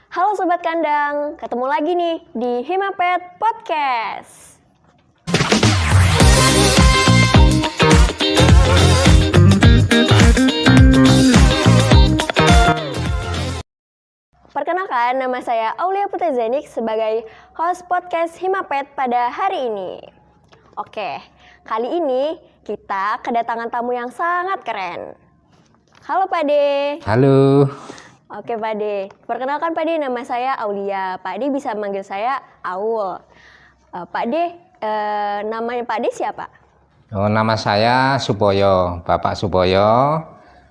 Halo Sobat Kandang, ketemu lagi nih di Himapet Podcast. Perkenalkan, nama saya Aulia Putezenik sebagai host podcast Himapet pada hari ini. Oke, kali ini kita kedatangan tamu yang sangat keren. Halo Pak De. Halo. Oke Pak De, perkenalkan Pak De, nama saya Aulia. Pak De bisa manggil saya Aul. Pak De, namanya Pak De siapa? Oh, nama saya Supoyo, Bapak Supoyo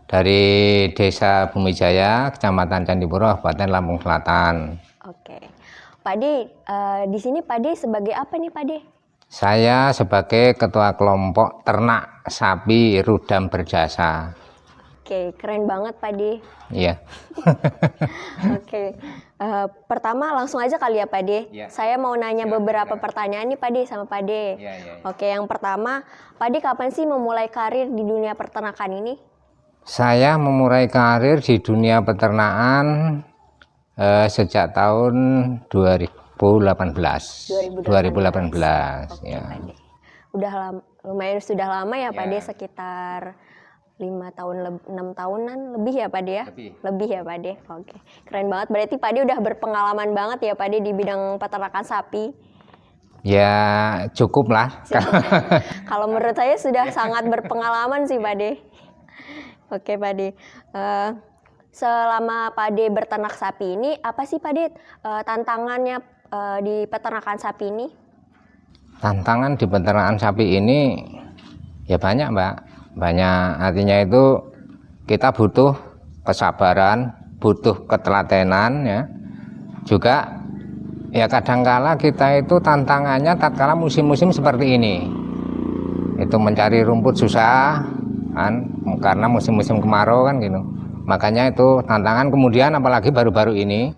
dari Desa Bumijaya, Kecamatan Candipuro, Kabupaten Lampung Selatan. Oke, Pak De, di sini Pak De sebagai apa nih Pak De? Saya sebagai Ketua Kelompok Ternak Sapi Rudam Berjasa. Oke, keren banget Pak De. Iya. Oke, pertama langsung aja kali ya Pak De. Ya. Saya mau nanya beberapa pertanyaan nih Pak De sama Pak De. Ya. Oke, yang pertama, Pak De kapan sih memulai karir di dunia peternakan ini? Saya memulai karir di dunia peternakan sejak tahun 2018. 2018 Oke, ya. Pak De. Lumayan sudah lama ya Pak Ya. De, sekitar 5 tahun, 6 tahunan lebih ya Pak De ya? Lebih ya Pak De. Oke, keren banget. Berarti Pak De udah berpengalaman banget ya Pak De di bidang peternakan sapi. Ya cukup lah. Kalau menurut saya sudah sangat berpengalaman sih Pak De. Oke Pak De. Selama Pak De berternak sapi ini, apa sih Pak De tantangannya di peternakan sapi ini? Tantangan di peternakan sapi ini ya banyak Mbak. Banyak, artinya itu kita butuh kesabaran, butuh ketelatenan ya. Juga ya kadangkala kita itu tantangannya tatkala musim-musim seperti ini. Itu mencari rumput susah kan, karena musim-musim kemarau kan gitu. Makanya itu tantangan. Kemudian apalagi baru-baru ini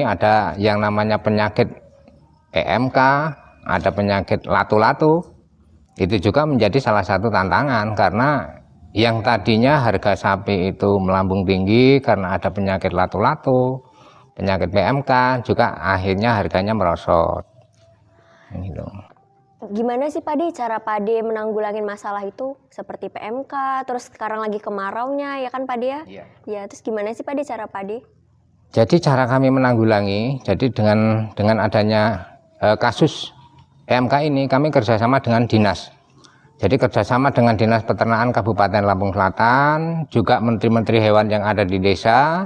ada yang namanya penyakit PMK, ada penyakit latu-latu. Itu juga menjadi salah satu tantangan, karena yang tadinya harga sapi itu melambung tinggi karena ada penyakit latu-latu, penyakit PMK, juga akhirnya harganya merosot. Gitu. Gimana sih Pak De cara Pak De menanggulangin masalah itu, seperti PMK, terus sekarang lagi kemaraunya ya kan Pak De ya? Iya. Ya, terus gimana sih Pak De cara Pak De? Jadi cara kami menanggulangi, jadi dengan adanya kasus PMK ini, kami kerjasama dengan dinas. Jadi kerjasama dengan Dinas Peternakan Kabupaten Lampung Selatan, juga menteri-menteri hewan yang ada di desa.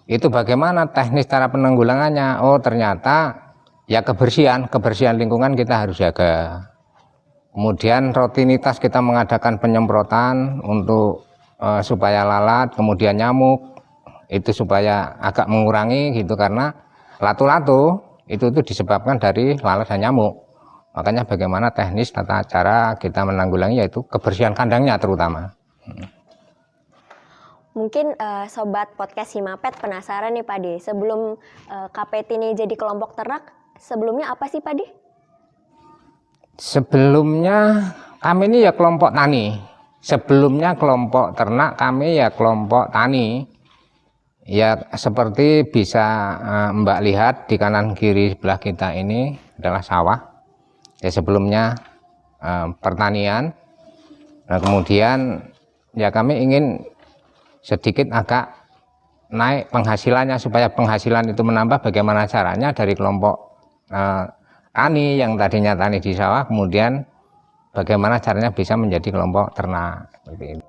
Itu bagaimana teknis cara penanggulangannya? Oh ternyata ya kebersihan lingkungan kita harus jaga. Kemudian rutinitas kita mengadakan penyemprotan untuk supaya lalat, kemudian nyamuk, itu supaya agak mengurangi gitu, karena latu-latu itu disebabkan dari lalat dan nyamuk. Makanya bagaimana teknis tata cara kita menanggulangi, yaitu kebersihan kandangnya terutama. Mungkin sobat podcast Himapet penasaran nih Pak De, sebelum KPT ini jadi kelompok ternak, sebelumnya apa sih Pak De? Sebelumnya kami ini ya kelompok tani. Sebelumnya kelompok ternak, kami ya kelompok tani. Ya seperti bisa Mbak lihat di kanan kiri sebelah kita ini adalah sawah. Ya sebelumnya pertanian. Nah kemudian ya kami ingin sedikit agak naik penghasilannya, supaya penghasilan itu menambah. Bagaimana caranya dari kelompok tani yang tadinya tani di sawah, kemudian bagaimana caranya bisa menjadi kelompok ternak seperti itu.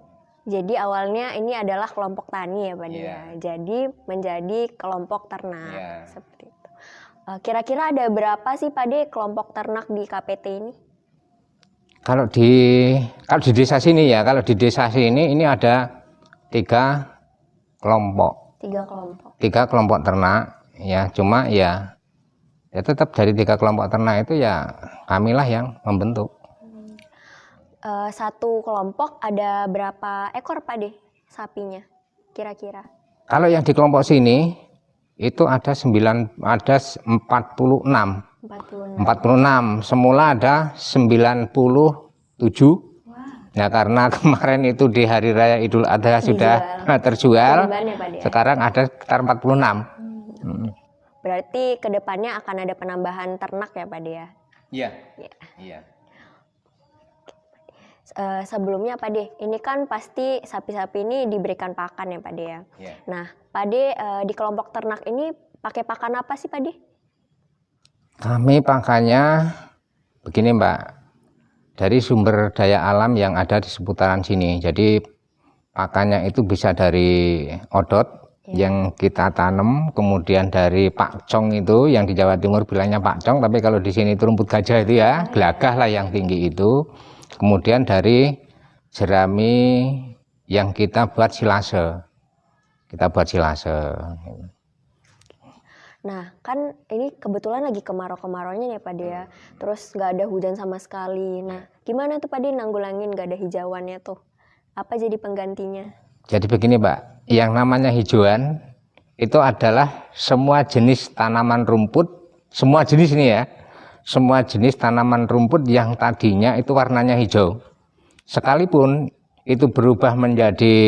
Jadi awalnya ini adalah kelompok tani ya Pak De ya. Yeah. Jadi menjadi kelompok ternak. Yeah. Seperti itu. Kira-kira ada berapa sih Pak De kelompok ternak di KPT ini? Kalau di desa sini ya, kalau di desa sini ini ada 3 kelompok. 3 kelompok. 3 kelompok ternak ya, cuma ya tetap dari 3 kelompok ternak itu ya kamilah yang membentuk. Satu kelompok ada berapa ekor Pak De sapinya kira-kira? Kalau yang di kelompok sini itu ada 46. 46. Semula ada 97. Nah karena kemarin itu di hari raya Idul Adha sudah terjual. Kurban ya, Pak De? Sekarang ada sekitar 46. Berarti kedepannya akan ada penambahan ternak ya Pak De ya? Iya. Iya. Iya. Sebelumnya Pak De, ini kan pasti sapi-sapi ini diberikan pakan ya Pak De ya? Iya. Nah Pak De, di kelompok ternak ini pakai pakan apa sih Pak De? Kami pakannya begini Mbak, dari sumber daya alam yang ada di seputaran sini. Jadi pakannya itu bisa dari odot yang kita tanam, kemudian dari pakcong itu yang di Jawa Timur bilangnya pakcong, tapi kalau di sini itu rumput gajah itu ya, gelagah lah yang tinggi itu. Kemudian dari jerami yang kita buat silase. Nah kan ini kebetulan lagi kemarau-kemaraunya nih Pak De ya, terus nggak ada hujan sama sekali. Nah gimana tuh Pak De nanggulangin nggak ada hijauannya tuh? Apa jadi penggantinya? Jadi begini Mbak, yang namanya hijauan itu adalah semua jenis tanaman rumput, semua jenis ini ya, semua jenis tanaman rumput yang tadinya itu warnanya hijau. Sekalipun itu berubah menjadi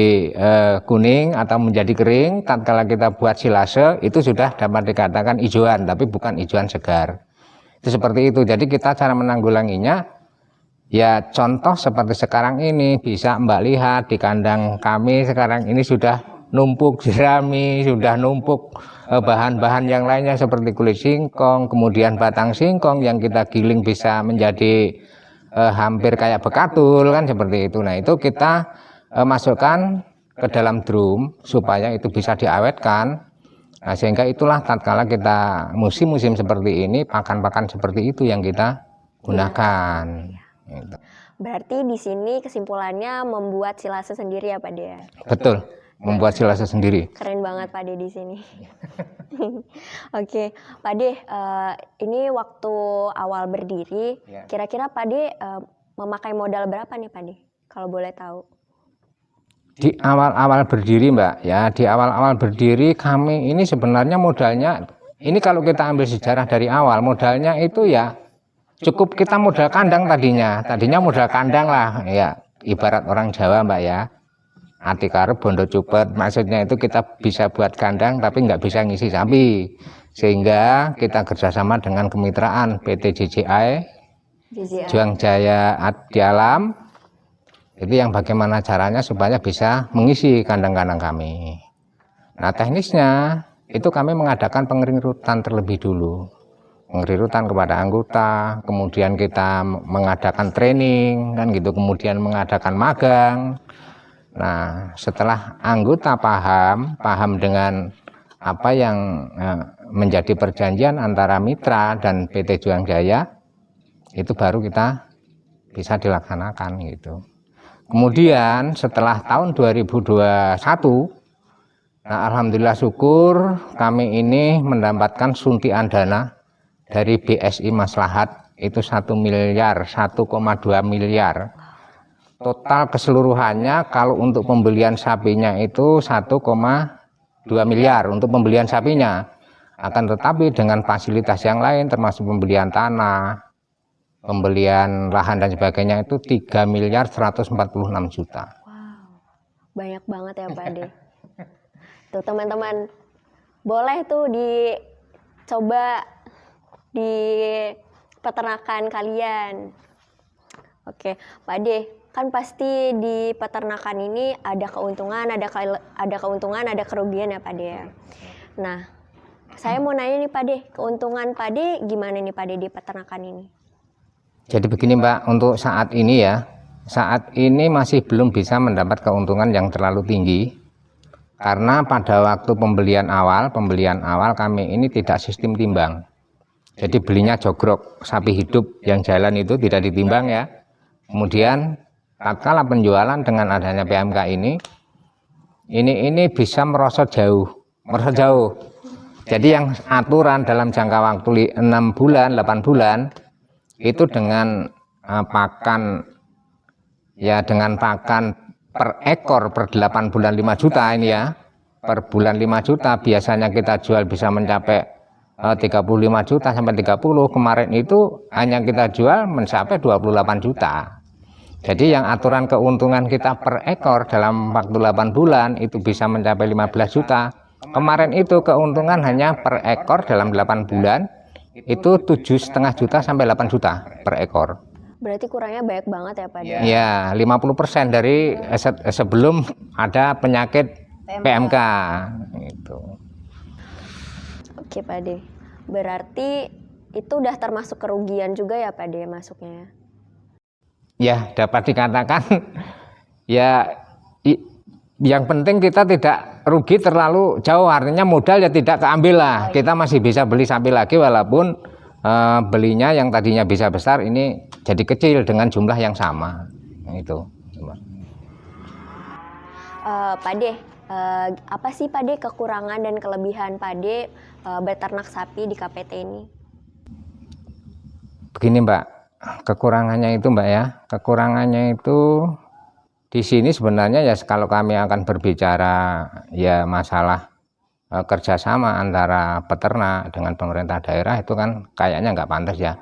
kuning atau menjadi kering, tatkala kita buat silase itu sudah dapat dikatakan hijauan, tapi bukan hijauan segar. Itu seperti itu. Jadi kita cara menanggulanginya ya contoh seperti sekarang ini bisa Mbak lihat di kandang kami sekarang ini sudah numpuk jerami, sudah numpuk bahan-bahan yang lainnya seperti kulit singkong, kemudian batang singkong yang kita giling bisa menjadi hampir kayak bekatul kan seperti itu. Nah itu kita masukkan ke dalam drum supaya itu bisa diawetkan. Nah sehingga itulah tatkala kita musim-musim seperti ini pakan-pakan seperti itu yang kita gunakan. Gitu. Berarti di sini kesimpulannya membuat silase sendiri ya Pak De ya? Betul, membuat silase sendiri. Keren banget Pak De di sini. Oke, Pak De, ini waktu awal berdiri, kira-kira Pak De memakai modal berapa nih Pak De? Kalau boleh tahu. Di awal-awal berdiri Mbak, ya di awal-awal berdiri kami ini sebenarnya modalnya, ini kalau kita ambil sejarah dari awal, modalnya itu ya cukup kita modal kandang tadinya modal kandang lah ya, ibarat orang Jawa Mbak ya, ati karep bondo cupet, maksudnya itu kita bisa buat kandang tapi nggak bisa ngisi sapi, sehingga kita kerjasama dengan kemitraan PT JJI Juang Jaya Adi Alam, itu yang bagaimana caranya supaya bisa mengisi kandang-kandang kami. Nah teknisnya itu kami mengadakan pengerirutan terlebih dulu, pengerirutan kepada anggota, kemudian kita mengadakan training kan gitu, kemudian mengadakan magang. Nah setelah anggota paham dengan apa yang menjadi perjanjian antara mitra dan PT Juang Jaya, itu baru kita bisa dilaksanakan gitu. Kemudian setelah tahun 2021, nah alhamdulillah syukur kami ini mendapatkan suntikan dana dari BSI Maslahat itu 1 miliar, 1,2 miliar. Total keseluruhannya kalau untuk pembelian sapinya itu 1,2 miliar untuk pembelian sapinya. Akan tetapi dengan fasilitas yang lain termasuk pembelian tanah, pembelian lahan dan sebagainya itu 3 miliar 146 juta. Wow, banyak banget ya Pak De. Tuh teman-teman, boleh tuh dicoba di peternakan kalian. Oke, Pak De, kan pasti di peternakan ini ada keuntungan, ada kerugian ya Pak De ya. Nah, saya mau nanya nih Pak De, keuntungan Pak De gimana nih Pak De di peternakan ini? Jadi begini Mbak, untuk saat ini ya, saat ini masih belum bisa mendapat keuntungan yang terlalu tinggi. Karena pada waktu pembelian awal kami ini tidak sistem timbang. Jadi belinya jogrok, sapi hidup yang jalan itu tidak ditimbang ya. Kemudian tatkala penjualan dengan adanya PMK ini bisa merosot jauh. Jadi yang aturan dalam jangka waktu 6 bulan, 8 bulan itu dengan pakan per ekor per 8 bulan 5 juta ini ya. Per bulan 5 juta biasanya kita jual bisa mencapai 35 juta sampai 30. Kemarin itu hanya kita jual mencapai 28 juta. Jadi yang aturan keuntungan kita per ekor dalam waktu 8 bulan itu bisa mencapai 15 juta. Kemarin itu keuntungan hanya per ekor dalam 8 bulan itu 7,5 juta sampai 8 juta per ekor. Berarti kurangnya banyak banget ya Pak De? Ya, 50% dari sebelum ada penyakit PMK itu. Oke Pak De, berarti itu udah termasuk kerugian juga ya Pak De masuknya? Ya, dapat dikatakan ya yang penting kita tidak rugi terlalu jauh, artinya modal ya tidak keambil lah. Kita masih bisa beli sapi lagi walaupun belinya yang tadinya bisa besar ini jadi kecil dengan jumlah yang sama. Itu. Pak De, apa sih Pak De kekurangan dan kelebihan Pak De beternak sapi di KPT ini? Begini Mbak, kekurangannya itu Mbak ya, kekurangannya itu di sini sebenarnya ya kalau kami akan berbicara ya masalah kerjasama antara peternak dengan pemerintah daerah itu kan kayaknya nggak pantas ya.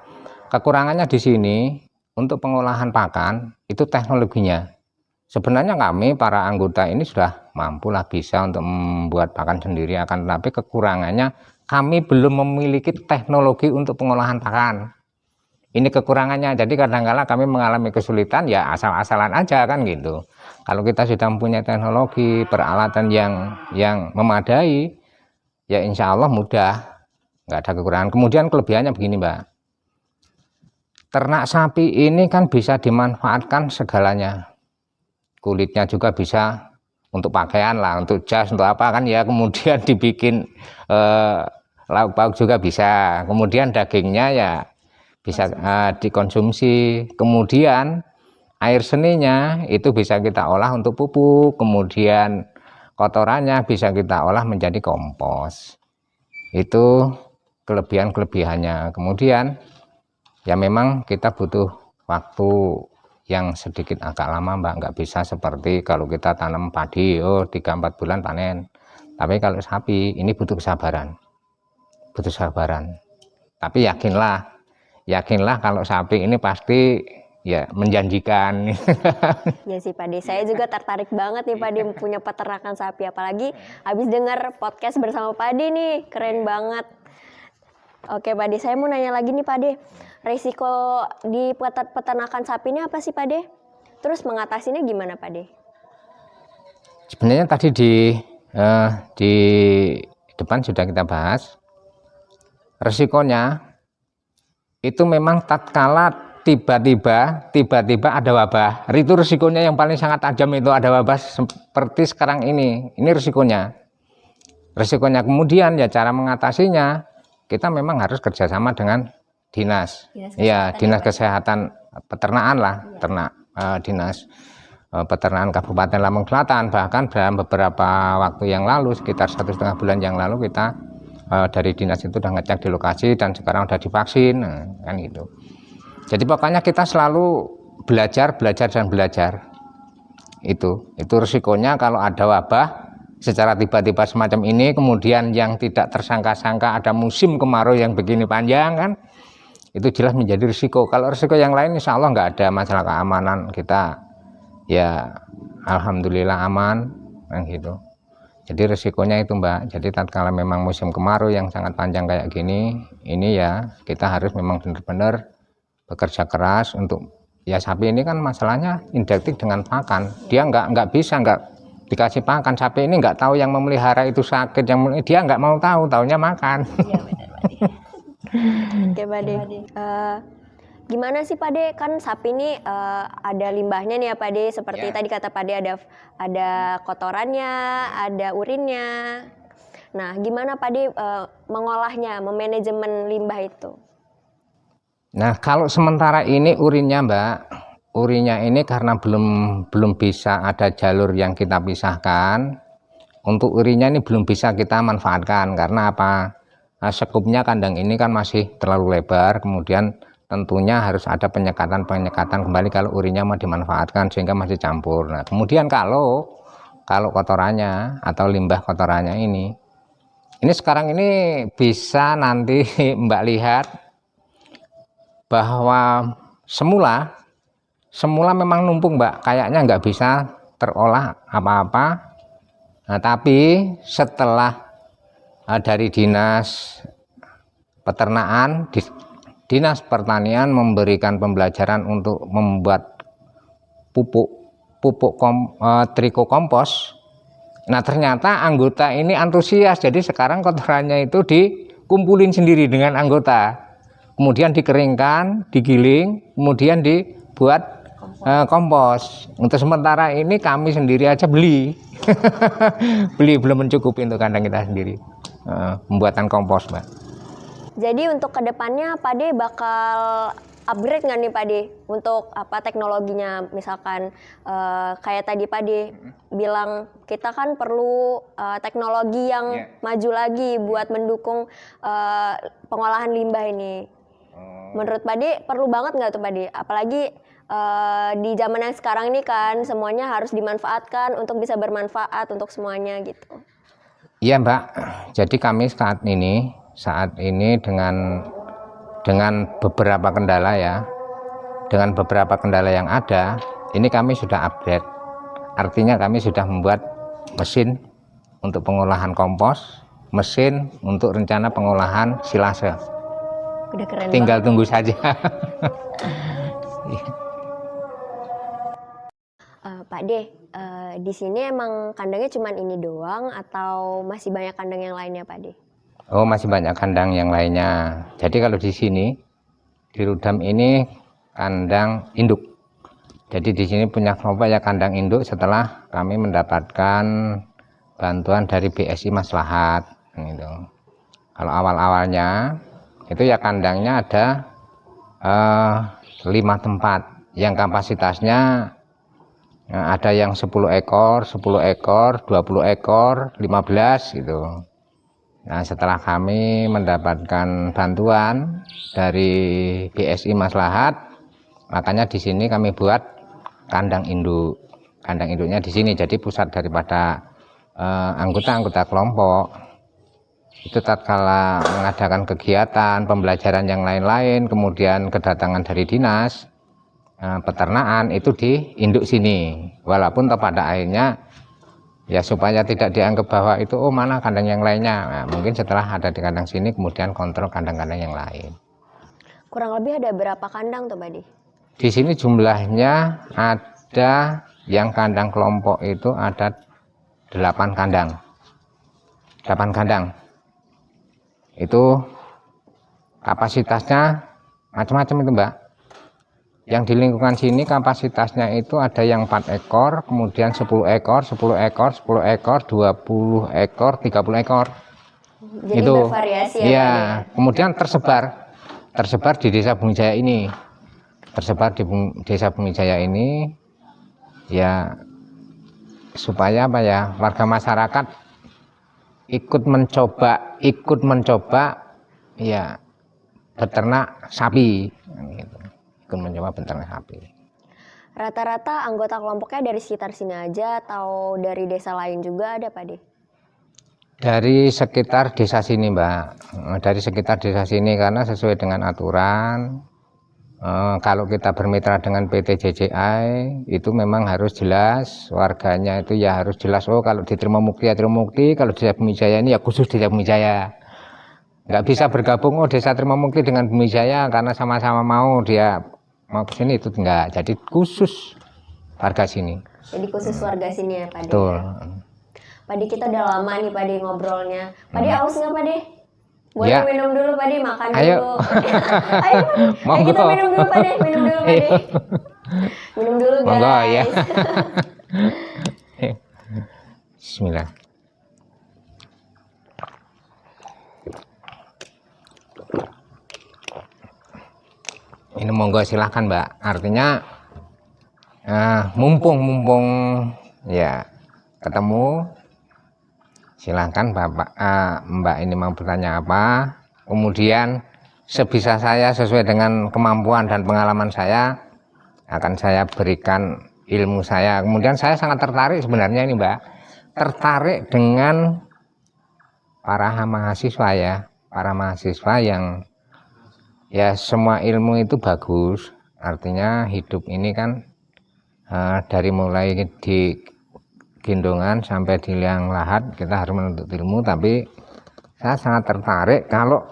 Kekurangannya di sini untuk pengolahan pakan itu teknologinya. Sebenarnya kami para anggota ini sudah mampu lah bisa untuk membuat pakan sendiri, akan tetapi kekurangannya kami belum memiliki teknologi untuk pengolahan pakan. Ini kekurangannya, jadi kadang-kala kami mengalami kesulitan ya asal-asalan aja kan gitu. Kalau kita sudah mempunyai teknologi, peralatan yang memadai, ya insya Allah mudah, nggak ada kekurangan. Kemudian kelebihannya begini Mbak, ternak sapi ini kan bisa dimanfaatkan segalanya. Kulitnya juga bisa untuk pakaian lah, untuk jas, untuk apa kan ya, kemudian dibikin lauk pauk juga bisa, kemudian dagingnya ya bisa dikonsumsi, kemudian air seninya itu bisa kita olah untuk pupuk, kemudian kotorannya bisa kita olah menjadi kompos. Itu kelebihan-kelebihannya. Kemudian ya memang kita butuh waktu yang sedikit agak lama Mbak, nggak bisa seperti kalau kita tanam padi 3-4 bulan panen. Tapi kalau sapi ini butuh kesabaran, tapi yakinlah kalau sapi ini pasti ya menjanjikan. Ya sih Pak De, saya juga tertarik banget nih Pak De punya peternakan sapi, apalagi habis dengar podcast bersama Pak De nih, keren banget. Oke Pak De, saya mau nanya lagi nih Pak De, resiko di peternakan sapi ini apa sih Pak De? Terus mengatasinya gimana Pak De? Sebenarnya tadi di depan sudah kita bahas, resikonya itu memang tatkala tiba-tiba ada wabah, itu risikonya yang paling sangat tajam, itu ada wabah seperti sekarang ini risikonya. Kemudian ya cara mengatasinya kita memang harus kerjasama dengan dinas kesehatan peternakan lah, dinas peternakan Kabupaten Lampung Selatan. Bahkan dalam beberapa waktu yang lalu, sekitar 1,5 bulan yang lalu, kita dari dinas itu udah ngecek di lokasi dan sekarang udah divaksin, kan gitu. Jadi pokoknya kita selalu belajar. Itu risikonya kalau ada wabah secara tiba-tiba semacam ini, kemudian yang tidak tersangka-sangka ada musim kemarau yang begini panjang kan, itu jelas menjadi risiko. Kalau risiko yang lain insya Allah nggak ada masalah keamanan, kita ya alhamdulillah aman kan gitu. Jadi risikonya itu Mbak, jadi tatkala memang musim kemarau yang sangat panjang kayak gini, ini ya kita harus memang benar-benar bekerja keras untuk, ya sapi ini kan masalahnya identik dengan pakan, dia nggak bisa nggak dikasih pakan. Sapi ini nggak tahu yang memelihara itu sakit, dia nggak mau tahu, taunya makan. Iya benar Pak De. Oke Pak De, gimana sih Pak De, kan sapi ini ada limbahnya nih ya Pak De, seperti tadi kata Pak De ada kotorannya, ada urinnya. Nah gimana Pak De mengolahnya, memanajemen limbah itu? Nah kalau sementara ini urinnya Mbak, urinnya ini karena belum bisa ada jalur yang kita pisahkan, untuk urinnya ini belum bisa kita manfaatkan karena apa? Sekupnya kandang ini kan masih terlalu lebar, kemudian tentunya harus ada penyekatan kembali kalau urinnya mau dimanfaatkan sehingga masih campur. Nah kemudian kalau kotorannya atau limbah kotorannya ini sekarang ini bisa nanti Mbak lihat bahwa semula memang numpuk Mbak, kayaknya nggak bisa terolah apa-apa. Nah tapi setelah dari dinas peternakan, dinas pertanian memberikan pembelajaran untuk membuat pupuk triko kompos. Nah ternyata anggota ini antusias, jadi sekarang kotorannya itu dikumpulin sendiri dengan anggota, kemudian dikeringkan, digiling, kemudian dibuat kompos. Untuk sementara ini kami sendiri aja beli beli, belum mencukupi untuk kandang kita sendiri pembuatan kompos, Mbak. Jadi untuk kedepannya Pak De bakal upgrade nggak nih Pak De untuk teknologinya, misalkan kayak tadi Pak De bilang kita kan perlu teknologi yang maju lagi buat mendukung pengolahan limbah ini. Menurut Pak De perlu banget nggak tuh Pak De? Apalagi di zaman yang sekarang ini kan semuanya harus dimanfaatkan untuk bisa bermanfaat untuk semuanya gitu. Iya Mbak, jadi kami saat ini dengan beberapa kendala ya, dengan beberapa kendala yang ada, ini kami sudah upgrade. Artinya kami sudah membuat mesin untuk pengolahan kompos, mesin untuk rencana pengolahan silase. Udah keren Tinggal banget. tunggu saja. Pak De, di sini emang kandangnya cuma ini doang atau masih banyak kandang yang lainnya Pak De? Oh, masih banyak kandang yang lainnya. Jadi kalau di sini di Rudam ini kandang induk. Jadi di sini punya kelompok ya kandang induk setelah kami mendapatkan bantuan dari BSI Maslahat gitu. Kalau awal-awalnya itu ya kandangnya ada 5 tempat yang kapasitasnya ada yang 10 ekor, 20 ekor, 15 gitu. Nah, setelah kami mendapatkan bantuan dari BSI Maslahat, makanya di sini kami buat kandang induk. Kandang induknya di sini jadi pusat daripada anggota-anggota kelompok. Itu tatkala mengadakan kegiatan, pembelajaran yang lain-lain, kemudian kedatangan dari dinas peternakan itu di induk sini. Walaupun pada akhirnya ya supaya tidak dianggap bahwa itu mana kandang yang lainnya. Nah, mungkin setelah ada di kandang sini kemudian kontrol kandang-kandang yang lain. Kurang lebih ada berapa kandang tuh Pak De? Di sini jumlahnya ada yang kandang kelompok itu ada 8 kandang. 8 kandang. Itu kapasitasnya macam-macam itu Mbak. Yang di lingkungan sini kapasitasnya itu ada yang 4 ekor, kemudian 10 ekor, 10 ekor, 10 ekor, 20 ekor, 30 ekor. Jadi itu bervariasi ya, ya. Pak De? Kemudian tersebar di Desa Bumijaya ini. Tersebar di Desa Bumijaya ini ya supaya warga masyarakat ikut mencoba ya beternak sapi gitu. Mencoba beternak sapi. Rata-rata anggota kelompoknya dari sekitar sini aja atau dari desa lain juga ada Pak De? Dari sekitar desa sini Mbak, dari sekitar desa sini karena sesuai dengan aturan kalau kita bermitra dengan PT JJI itu memang harus jelas warganya itu ya harus jelas kalau diterima mukti ya terima mukti, kalau Desa Bumijaya ini ya khusus Desa Bumijaya. Nggak bisa bergabung Desa Terima Mukti dengan Bumijaya karena sama-sama mau dia mau ke sini, itu enggak. Jadi khusus warga sini. Jadi khusus warga sini ya Pak De? Betul. Pak De, kita udah lama nih Pak De ngobrolnya. Pak De haus nggak Pak De? Boleh Ya. minum dulu Pak De, makan Ayo. dulu. Ayo Monggo. kita minum dulu Pak De, minum dulu Pak De. Minum dulu guys. Monggo ya. Bismillah. Ini monggo silahkan Mbak. Artinya mumpung ya ketemu, silahkan Bapak Mbak ini mau bertanya apa. Kemudian sebisa saya sesuai dengan kemampuan dan pengalaman saya akan saya berikan ilmu saya. Kemudian saya sangat tertarik sebenarnya ini Mbak, tertarik dengan para mahasiswa yang ya semua ilmu itu bagus, artinya hidup ini kan dari mulai di gendongan sampai di liang lahat kita harus menuntut ilmu, tapi saya sangat tertarik kalau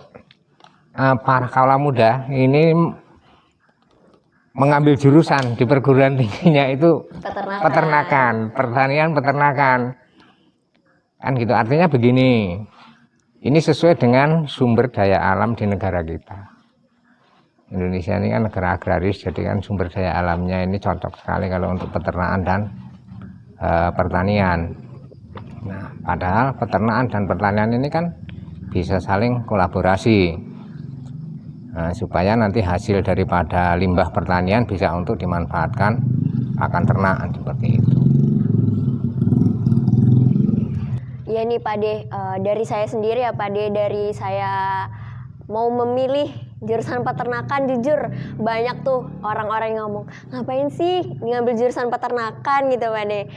para kaula muda ini mengambil jurusan di perguruan tingginya itu peternakan, pertanian peternakan. Kan gitu, artinya begini, ini sesuai dengan sumber daya alam di negara kita. Indonesia ini kan negara agraris, jadi kan sumber daya alamnya ini cocok sekali kalau untuk peternakan dan pertanian. Nah, padahal peternakan dan pertanian ini kan bisa saling kolaborasi. Nah, supaya nanti hasil daripada limbah pertanian bisa untuk dimanfaatkan pakan ternak seperti itu. Iya nih Pak De, dari saya sendiri ya Pak De, dari saya mau memilih jurusan peternakan, jujur banyak tuh orang-orang yang ngomong, ngapain sih ngambil jurusan peternakan gitu Pak De.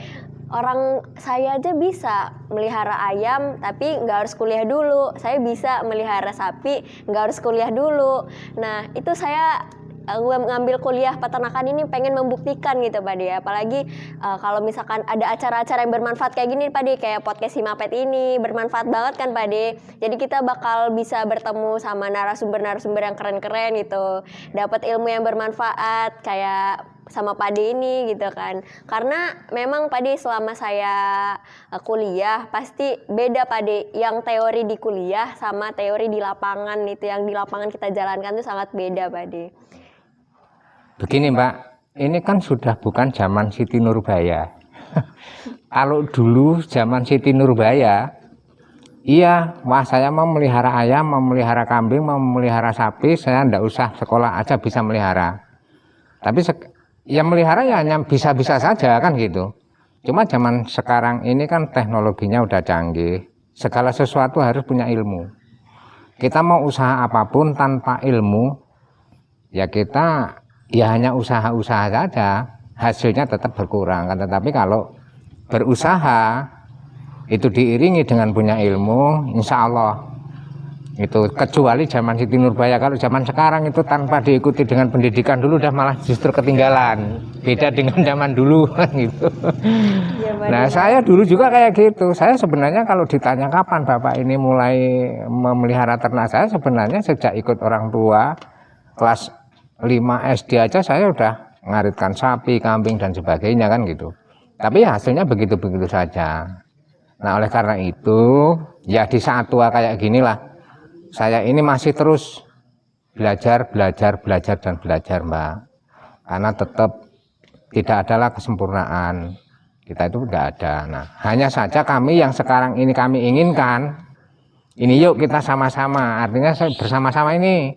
Orang saya aja bisa melihara ayam tapi nggak harus kuliah dulu. Saya bisa melihara sapi nggak harus kuliah dulu. Nah itu saya ngambil kuliah peternakan ini pengen membuktikan gitu Pak De. Apalagi kalau misalkan ada acara-acara yang bermanfaat kayak gini Pak De, kayak podcast Himapet ini bermanfaat banget kan Pak De. Jadi kita bakal bisa bertemu sama narasumber-narasumber yang keren-keren gitu, dapat ilmu yang bermanfaat kayak sama Pak De ini gitu kan. Karena memang Pak De selama saya kuliah pasti beda Pak De, yang teori di kuliah sama teori di lapangan itu, yang di lapangan kita jalankan itu sangat beda Pak De. Begini Mbak, ini kan sudah bukan zaman Siti Nurbaya. Kalau dulu zaman Siti Nurbaya, iya, wah saya mau melihara ayam, mau melihara kambing, mau melihara sapi, saya ndak usah sekolah aja bisa melihara. Tapi ya melihara ya hanya bisa-bisa saja kan gitu. Cuma zaman sekarang ini kan teknologinya udah canggih. Segala sesuatu harus punya ilmu. Kita mau usaha apapun tanpa ilmu, ya kita ya hanya usaha-usaha saja, hasilnya tetap berkurang kan. Tetapi kalau berusaha itu diiringi dengan punya ilmu, insya Allah itu, kecuali zaman Siti Nurbaya. Kalau zaman sekarang itu tanpa diikuti dengan pendidikan dulu udah malah justru ketinggalan, beda dengan zaman dulu gitu. Nah saya dulu juga kayak gitu. Saya sebenarnya kalau ditanya kapan Bapak ini mulai memelihara ternak, saya sebenarnya sejak ikut orang tua kelas 5 SD aja saya udah ngaritkan sapi, kambing dan sebagainya kan gitu. Tapi hasilnya begitu-begitu saja. Nah oleh karena itu ya di saat tua kayak ginilah saya ini masih terus belajar dan belajar Mbak. Karena tetap tidak adalah kesempurnaan. Kita itu enggak ada. Nah, hanya saja kami yang sekarang ini kami inginkan, ini yuk kita sama-sama. Artinya bersama-sama ini.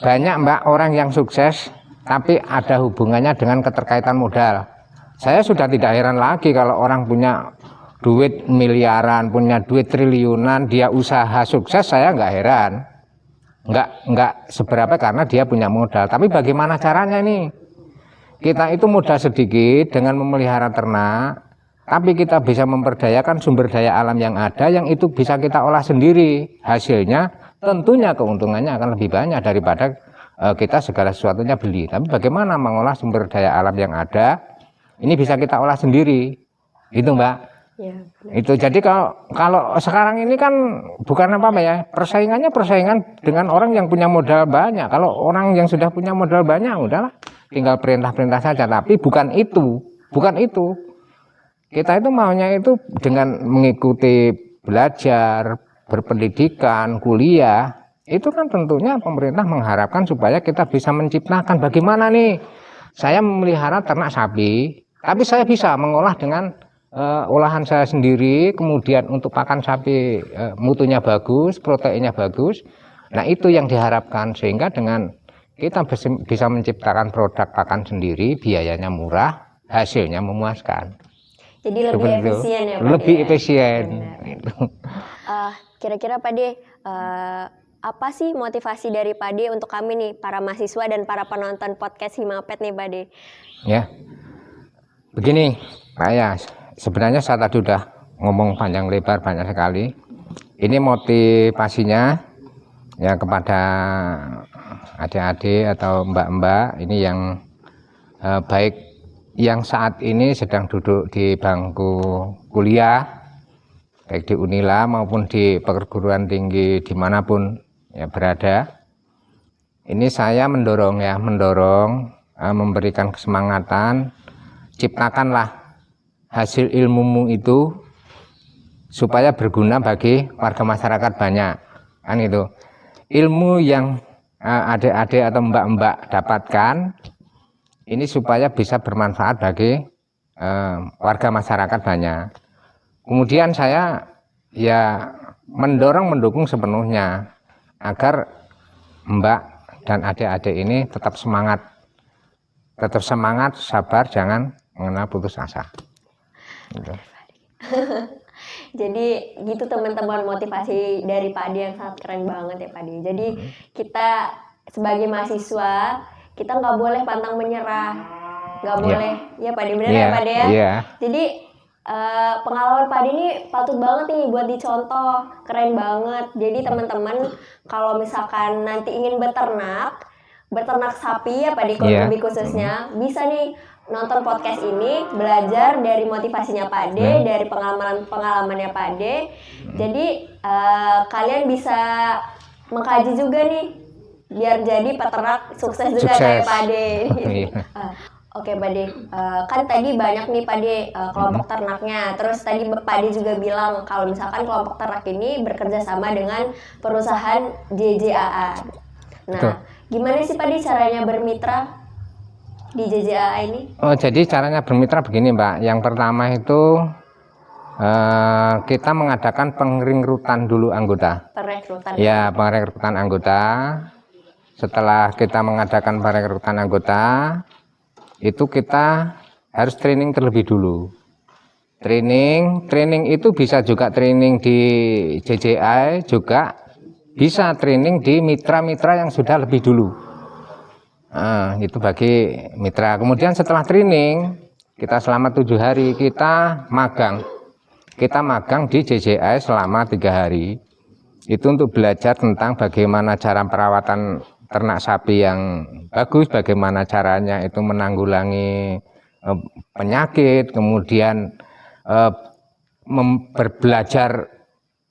Banyak Mbak orang yang sukses, tapi ada hubungannya dengan keterkaitan modal. Saya sudah tidak heran lagi kalau orang punya duit miliaran, punya duit triliunan, dia usaha sukses, saya nggak heran. Nggak seberapa karena dia punya modal. Tapi bagaimana caranya nih? Kita itu modal sedikit dengan memelihara ternak, tapi kita bisa memperdayakan sumber daya alam yang ada, yang itu bisa kita olah sendiri. Hasilnya tentunya keuntungannya akan lebih banyak daripada kita segala sesuatunya beli. Tapi bagaimana mengolah sumber daya alam yang ada, ini bisa kita olah sendiri. Itu Mbak. Ya, itu jadi kalau sekarang ini kan bukan apa ya, persaingan dengan orang yang punya modal banyak. Kalau orang yang sudah punya modal banyak udahlah tinggal perintah saja. Tapi bukan itu kita itu maunya itu dengan mengikuti belajar, berpendidikan, kuliah, itu kan tentunya pemerintah mengharapkan supaya kita bisa menciptakan bagaimana nih saya memelihara ternak sapi, tapi saya bisa mengolah dengan olahan saya sendiri, kemudian untuk pakan sapi mutunya bagus, proteinnya bagus. Nah itu yang diharapkan, sehingga dengan kita bisa menciptakan produk pakan sendiri, biayanya murah, hasilnya memuaskan. Jadi lebih efisien ya Pak? Lebih efisien. Kira-kira Pak De, apa sih motivasi dari Pak De untuk kami nih, para mahasiswa dan para penonton podcast Himapet nih Pak De? Ya, begini Pak ya. Sebenarnya saya tadi udah ngomong panjang lebar banyak sekali. Ini motivasinya ya kepada adik-adik atau mbak-mbak ini yang baik yang saat ini sedang duduk di bangku kuliah, baik di Unila maupun di perguruan tinggi dimanapun ya berada. Ini saya mendorong, memberikan kesemangatan, ciptakanlah hasil ilmumu itu supaya berguna bagi warga masyarakat banyak, kan itu. Ilmu yang adik-adik atau mbak-mbak dapatkan ini supaya bisa bermanfaat bagi warga masyarakat banyak. Kemudian saya ya mendukung sepenuhnya agar mbak dan adik-adik ini tetap semangat, sabar, jangan mengenal putus asa. Gitu. Jadi gitu teman-teman, motivasi dari Pak Ade yang sangat keren banget ya Pak Ade. Jadi kita sebagai mahasiswa kita nggak boleh pantang menyerah, nggak boleh ya Pak Ade, benar ya Pak Ade ya. Yeah. Jadi pengalaman Pak Ade ini patut banget nih buat dicontoh, keren banget. Jadi teman-teman kalau misalkan nanti ingin beternak sapi ya Pak Ade, lebih khususnya bisa nih nonton podcast ini, belajar dari motivasinya Pak Ade, dari pengalamannya Pak Ade. Jadi kalian bisa mengkaji juga nih biar jadi peternak sukses juga kayak Pak Ade. Oke Pak Ade, kan tadi banyak nih Pak Ade kelompok ternaknya. Terus tadi Pak Ade juga bilang kalau misalkan kelompok ternak ini bekerja sama dengan perusahaan JJAA. Nah, gimana sih Pak Ade caranya bermitra di JJAA ini? Oh, jadi caranya bermitra begini Mbak. Yang pertama itu kita mengadakan pengrekrutan dulu anggota. Perekrutan. Ya, perekrutan anggota. Setelah kita mengadakan perekrutan anggota, itu kita harus training terlebih dulu. Training itu bisa juga training di JJAA, juga bisa training di mitra-mitra yang sudah lebih dulu. Itu bagi mitra. Kemudian setelah training kita selama 7 hari kita magang di JJAA selama 3 hari. Itu untuk belajar tentang bagaimana cara perawatan ternak sapi yang bagus, bagaimana caranya itu menanggulangi penyakit, kemudian belajar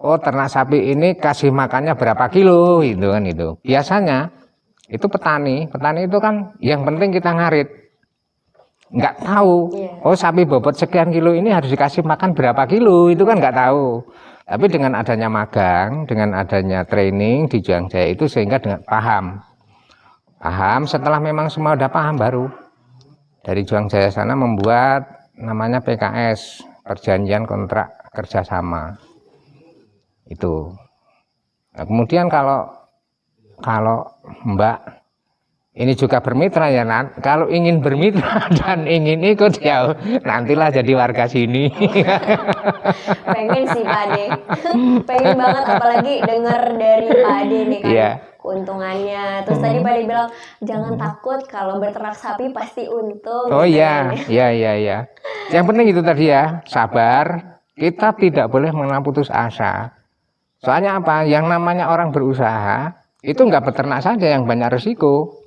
ternak sapi ini kasih makannya berapa kilo, itu kan itu. Biasanya itu petani itu kan yang penting kita ngarit, nggak tahu sapi bobot sekian kilo ini harus dikasih makan berapa kilo, itu kan nggak tahu. Tapi dengan adanya magang, dengan adanya training di Juang Jaya itu sehingga dengan paham. Setelah memang semua udah paham, baru dari Juang Jaya sana membuat namanya PKS, perjanjian kontrak kerjasama itu. Nah, kemudian kalau Mbak ini juga bermitra ya, kalau ingin bermitra dan ingin ikut ya nantilah jadi warga sini. Pengen sih Pak Ade, pengen banget, apalagi dengar dari Pak Ade nih kan keuntungannya. Terus tadi Pak Ade bilang jangan takut kalau berternak sapi pasti untung. Oh iya. Yang penting itu tadi ya, sabar. Kita tidak boleh mengenal putus asa. Soalnya apa? Yang namanya orang berusaha itu nggak peternak saja yang banyak resiko.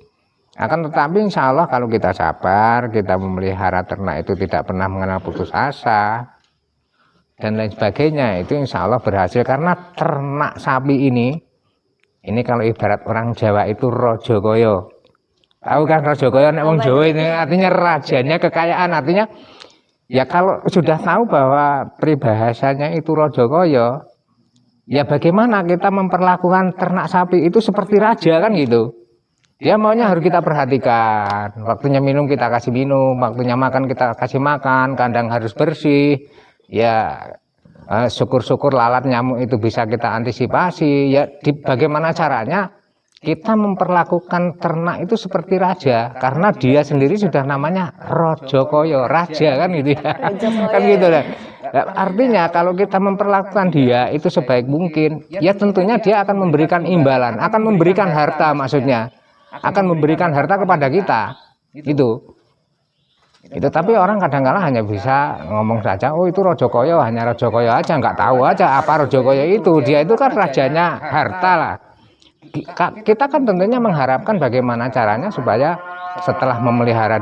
Akan tetapi insya Allah kalau kita sabar, kita memelihara ternak itu tidak pernah mengenal putus asa dan lain sebagainya, itu insya Allah berhasil. Karena ternak sapi ini kalau ibarat orang Jawa itu rojo koyo. Tahu kan rojo koyo, nek wong Jawa ini artinya rajanya kekayaan. Artinya ya kalau sudah tahu bahwa peribahasanya itu rojo koyo, ya bagaimana kita memperlakukan ternak sapi itu seperti raja kan gitu. Dia maunya harus kita perhatikan, waktunya minum kita kasih minum, waktunya makan kita kasih makan, kandang harus bersih, ya syukur-syukur lalat nyamuk itu bisa kita antisipasi. Ya bagaimana caranya kita memperlakukan ternak itu seperti raja, karena dia sendiri sudah namanya Rojo Koyo, raja kan gitu ya, kan gitu lah. Artinya kalau kita memperlakukan dia itu sebaik mungkin, ya tentunya dia akan memberikan imbalan, akan memberikan harta, maksudnya akan memberikan harta kepada kita itu. Tapi orang kadang-kala hanya bisa ngomong saja, oh itu Rojo Koyo, hanya Rojo Koyo aja, nggak tahu aja apa Rojo Koyo itu. Dia itu kan rajanya harta lah. Kita kan tentunya mengharapkan bagaimana caranya supaya setelah memelihara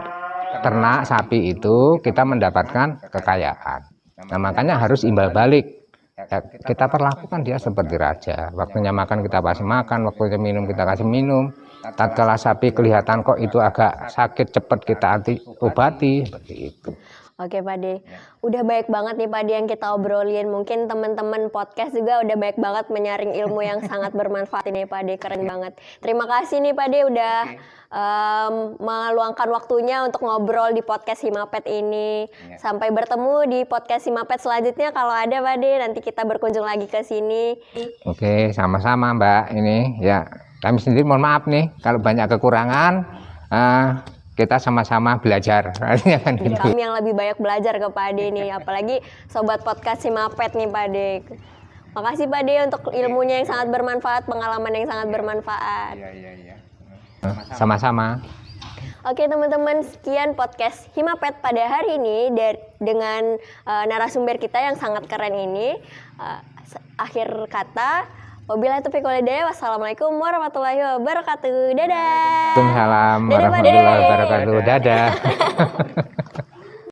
ternak sapi itu kita mendapatkan kekayaan. Nah makanya harus imbal balik. Ya, kita perlakukan dia seperti raja. Waktunya makan kita kasih makan, waktunya minum kita kasih minum. Tatkala sapi kelihatan kok itu agak sakit, cepat kita obati seperti itu. Oke Pak De, udah baik banget nih Pak De yang kita obrolin. Mungkin teman-teman podcast juga udah baik banget menyaring ilmu yang sangat bermanfaat ini Pak De, keren banget. Terima kasih nih Pak De udah meluangkan waktunya untuk ngobrol di podcast Himapet ini. Sampai bertemu di podcast Himapet selanjutnya kalau ada Pak De, nanti kita berkunjung lagi ke sini. Oke, sama-sama Mbak. Ini ya kami sendiri mohon maaf nih kalau banyak kekurangan. Kita sama-sama belajar. Kami yang lebih banyak belajar ke Pak De nih, apalagi sobat podcast Himapet nih Pak De. Makasih Pak De untuk ilmunya yang sangat bermanfaat, pengalaman yang sangat bermanfaat. Iya. Sama-sama. Oke teman-teman, sekian podcast Himapet pada hari ini dengan narasumber kita yang sangat keren ini. Akhir kata, wabillahi taufiq wal hidayah. Wassalamualaikum warahmatullahi wabarakatuh. Dadah. Waalaikumsalam warahmatullahi wabarakatuh. Dadah.